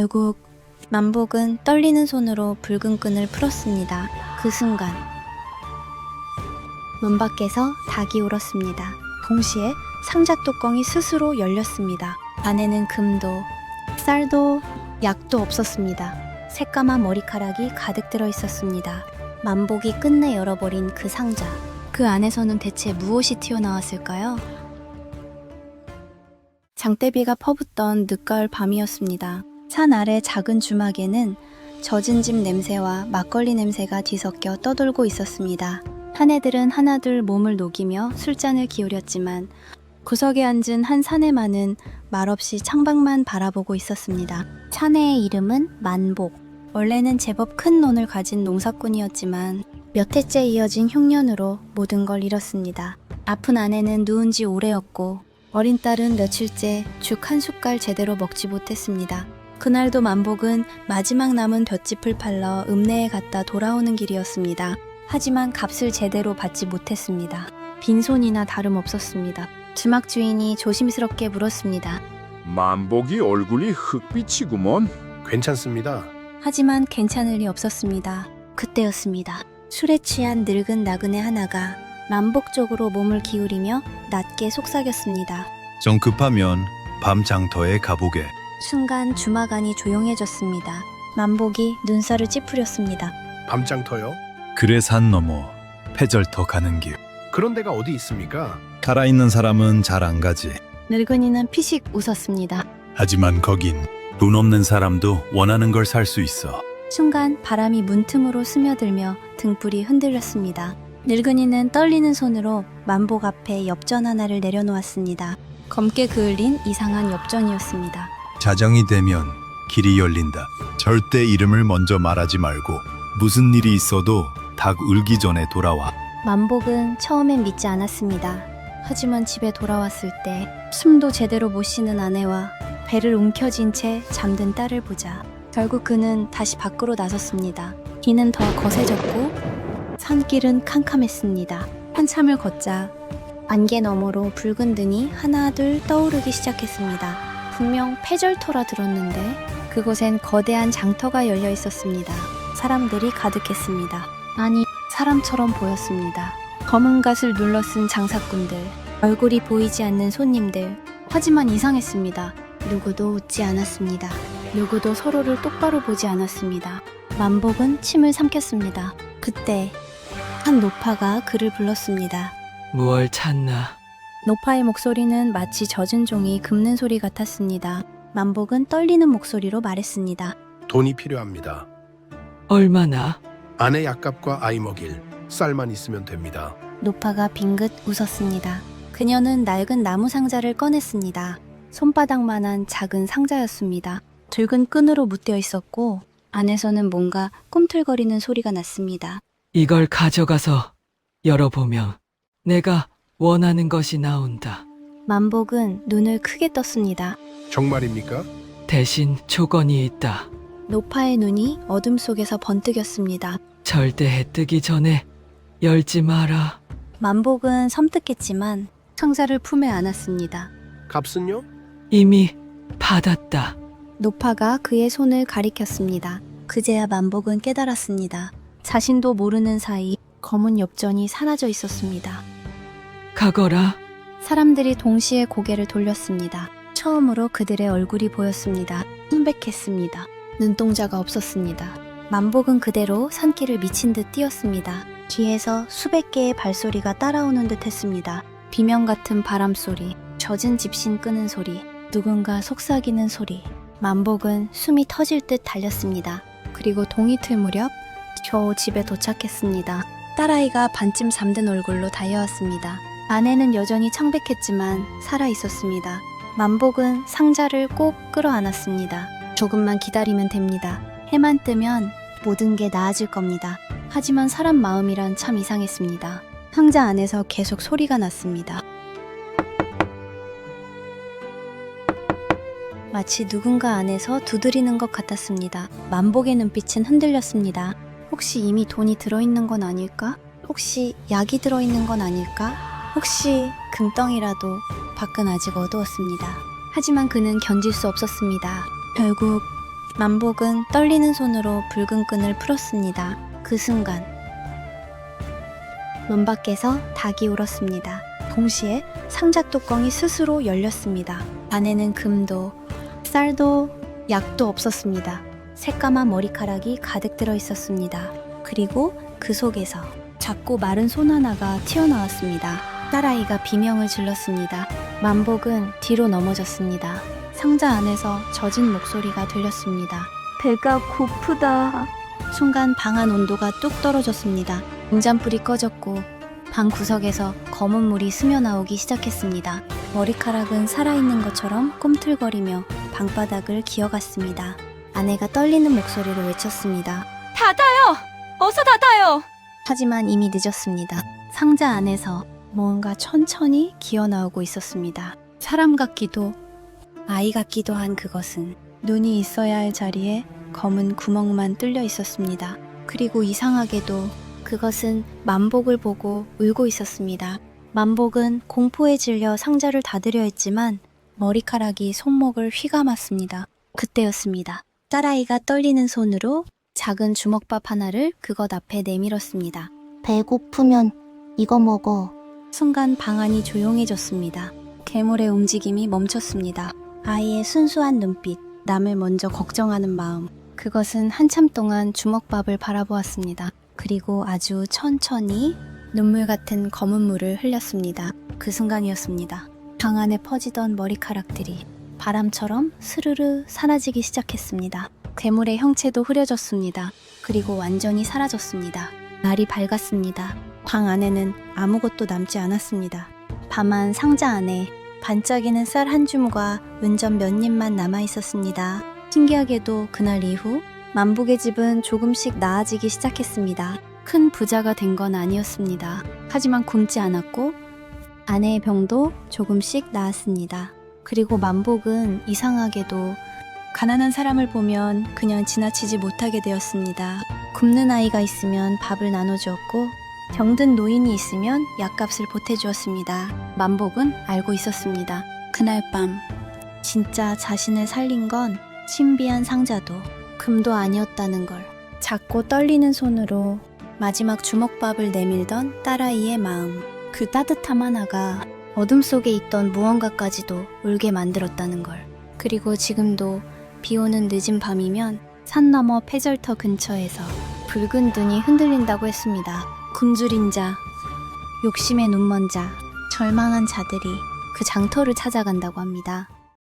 결국 만복은 떨리는 손으로 붉은 끈을 풀었습니다. 그 순간 문 밖에서 닭이 울었습니다. 동시에 상자 뚜껑이 스스로 열렸습니다. 안에는 금도, 쌀도, 약도 없었습니다. 새까만 머리카락이 가득 들어 있었습니다. 만복이 끝내 열어버린 그 상자. 그 안에서는 대체 무엇이 튀어나왔을까요? 장대비가 퍼붓던 늦가을 밤이었습니다. 산 아래 작은 주막에는 젖은 집 냄새와 막걸리 냄새가 뒤섞여 떠돌고 있었습니다. 사내들은 하나둘 몸을 녹이며 술잔을 기울였지만 구석에 앉은 한 사내만은 말없이 창밖만 바라보고 있었습니다. 사내의 이름은 만복. 원래는 제법 큰 논을 가진 농사꾼이었지만 몇 해째 이어진 흉년으로 모든 걸 잃었습니다. 아픈 아내는 누운 지 오래였고 어린 딸은 며칠째 죽 한 숟갈 제대로 먹지 못했습니다. 그날도 만복은 마지막 남은 볏짚을 팔러 읍내에 갔다 돌아오는 길이었습니다. 하지만 값을 제대로 받지 못했습니다. 빈손이나 다름없었습니다. 주막 주인이 조심스럽게 물었습니다. 만복이 얼굴이 흑빛이구먼. 괜찮습니다. 하지만 괜찮을 리 없었습니다. 그때였습니다. 술에 취한 늙은 나그네 하나가 만복 쪽으로 몸을 기울이며 낮게 속삭였습니다. 좀 급하면 밤 장터에 가보게. 순간 주막 안이 조용해졌습니다. 만복이 눈살을 찌푸렸습니다. 밤장터요? 그래 산 넘어 패절터 가는 길. 그런 데가 어디 있습니까? 살아있는 사람은 잘 안 가지. 늙은이는 피식 웃었습니다. 하지만 거긴 돈 없는 사람도 원하는 걸 살 수 있어. 순간 바람이 문틈으로 스며들며 등불이 흔들렸습니다. 늙은이는 떨리는 손으로 만복 앞에 엽전 하나를 내려놓았습니다. 검게 그을린 이상한 엽전이었습니다. 자정이 되면 길이 열린다. 절대 이름을 먼저 말하지 말고 무슨 일이 있어도 닭 울기 전에 돌아와. 만복은 처음엔 믿지 않았습니다. 하지만 집에 돌아왔을 때 숨도 제대로 못 쉬는 아내와 배를 움켜쥔 채 잠든 딸을 보자 결국 그는 다시 밖으로 나섰습니다. 비는 더 거세졌고 산길은 캄캄했습니다. 한참을 걷자 안개 너머로 붉은 등이 하나둘 떠오르기 시작했습니다. 분명 패절터라 들었는데 그곳엔 거대한 장터가 열려 있었습니다. 사람들이 가득했습니다. 아니, 사람처럼 보였습니다. 검은 갓을 눌러쓴 장사꾼들, 얼굴이 보이지 않는 손님들. 하지만 이상했습니다. 누구도 웃지 않았습니다. 누구도 서로를 똑바로 보지 않았습니다. 만복은 침을 삼켰습니다. 그때 한 노파가 그를 불렀습니다. 무얼 찾나? 노파의 목소리는 마치 젖은 종이 긁는 소리 같았습니다. 만복은 떨리는 목소리로 말했습니다. 돈이 필요합니다. 얼마나? 아내 약값과 아이 먹일 쌀만 있으면 됩니다. 노파가 빙긋 웃었습니다. 그녀는 낡은 나무 상자를 꺼냈습니다. 손바닥만한 작은 상자였습니다. 붉은 끈으로 묶여 있었고 안에서는 뭔가 꿈틀거리는 소리가 났습니다. 이걸 가져가서 열어보면 내가 원하는 것이 나온다. 만복은 눈을 크게 떴습니다. 정말입니까? 대신 조건이 있다. 노파의 눈이 어둠 속에서 번뜩였습니다. 절대 해 뜨기 전에 열지 마라. 만복은 섬뜩했지만 상자를 품에 안았습니다. 값은요? 이미 받았다. 노파가 그의 손을 가리켰습니다. 그제야 만복은 깨달았습니다. 자신도 모르는 사이 검은 엽전이 사라져 있었습니다. 가거라. 사람들이 동시에 고개를 돌렸습니다. 처음으로 그들의 얼굴이 보였습니다. 순백했습니다. 눈동자가 없었습니다. 만복은 그대로 산길을 미친 듯 뛰었습니다. 뒤에서 수백 개의 발소리가 따라오는 듯 했습니다. 비명 같은 바람소리, 젖은 집신 끄는 소리, 누군가 속삭이는 소리. 만복은 숨이 터질 듯 달렸습니다. 그리고 동이틀 무렵 겨우 집에 도착했습니다. 딸아이가 반쯤 잠든 얼굴로 달려왔습니다. 아내는 여전히 청백했지만 살아있었습니다. 만복은 상자를 꼭 끌어안았습니다. 조금만 기다리면 됩니다. 해만 뜨면 모든 게 나아질 겁니다. 하지만 사람 마음이란 참 이상했습니다. 상자 안에서 계속 소리가 났습니다. 마치 누군가 안에서 두드리는 것 같았습니다. 만복의 눈빛은 흔들렸습니다. 혹시 이미 돈이 들어있는 건 아닐까? 혹시 약이 들어있는 건 아닐까? 혹시 금덩이라도? 밖은 아직 어두웠습니다. 하지만 그는 견딜 수 없었습니다. 결국 만복은 떨리는 손으로 붉은 끈을 풀었습니다. 그 순간 문 밖에서 닭이 울었습니다. 동시에 상자 뚜껑이 스스로 열렸습니다. 안에는 금도, 쌀도, 약도 없었습니다. 새까만 머리카락이 가득 들어 있었습니다. 그리고 그 속에서 작고 마른 손 하나가 튀어나왔습니다. 딸아이가 비명을 질렀습니다. 만복은 뒤로 넘어졌습니다. 상자 안에서 젖은 목소리가 들렸습니다. 배가 고프다. 순간 방 안 온도가 뚝 떨어졌습니다. 등잔불이 꺼졌고 방 구석에서 검은 물이 스며나오기 시작했습니다. 머리카락은 살아있는 것처럼 꿈틀거리며 방바닥을 기어갔습니다. 아내가 떨리는 목소리로 외쳤습니다. 닫아요! 어서 닫아요! 하지만 이미 늦었습니다. 상자 안에서 뭔가 천천히 기어나오고 있었습니다. 사람 같기도 아이 같기도 한 그것은 눈이 있어야 할 자리에 검은 구멍만 뚫려 있었습니다. 그리고 이상하게도 그것은 만복을 보고 울고 있었습니다. 만복은 공포에 질려 상자를 닫으려 했지만 머리카락이 손목을 휘감았습니다. 그때였습니다. 딸아이가 떨리는 손으로 작은 주먹밥 하나를 그것 앞에 내밀었습니다. 배고프면 이거 먹어. 순간 방 안이 조용해졌습니다. 괴물의 움직임이 멈췄습니다. 아이의 순수한 눈빛, 남을 먼저 걱정하는 마음. 그것은 한참 동안 주먹밥을 바라보았습니다. 그리고 아주 천천히 눈물 같은 검은 물을 흘렸습니다. 그 순간이었습니다. 방 안에 퍼지던 머리카락들이 바람처럼 스르르 사라지기 시작했습니다. 괴물의 형체도 흐려졌습니다. 그리고 완전히 사라졌습니다. 날이 밝았습니다. 방 안에는 아무것도 남지 않았습니다. 다만 상자 안에 반짝이는 쌀 한 줌과 은전 몇 입만 남아 있었습니다. 신기하게도 그날 이후 만복의 집은 조금씩 나아지기 시작했습니다. 큰 부자가 된 건 아니었습니다. 하지만 굶지 않았고 아내의 병도 조금씩 나았습니다. 그리고 만복은 이상하게도 가난한 사람을 보면 그냥 지나치지 못하게 되었습니다. 굶는 아이가 있으면 밥을 나눠주었고 병든 노인이 있으면 약값을 보태주었습니다. 만복은 알고 있었습니다. 그날 밤 진짜 자신을 살린 건 신비한 상자도 금도 아니었다는 걸. 작고 떨리는 손으로 마지막 주먹밥을 내밀던 딸아이의 마음. 그 따뜻함 하나가 어둠 속에 있던 무언가까지도 울게 만들었다는 걸. 그리고 지금도 비오는 늦은 밤이면 산 너머 패절터 근처에서 붉은 눈이 흔들린다고 했습니다. 굶주린 자, 욕심에 눈먼 자, 절망한 자들이 그 장터를 찾아간다고 합니다.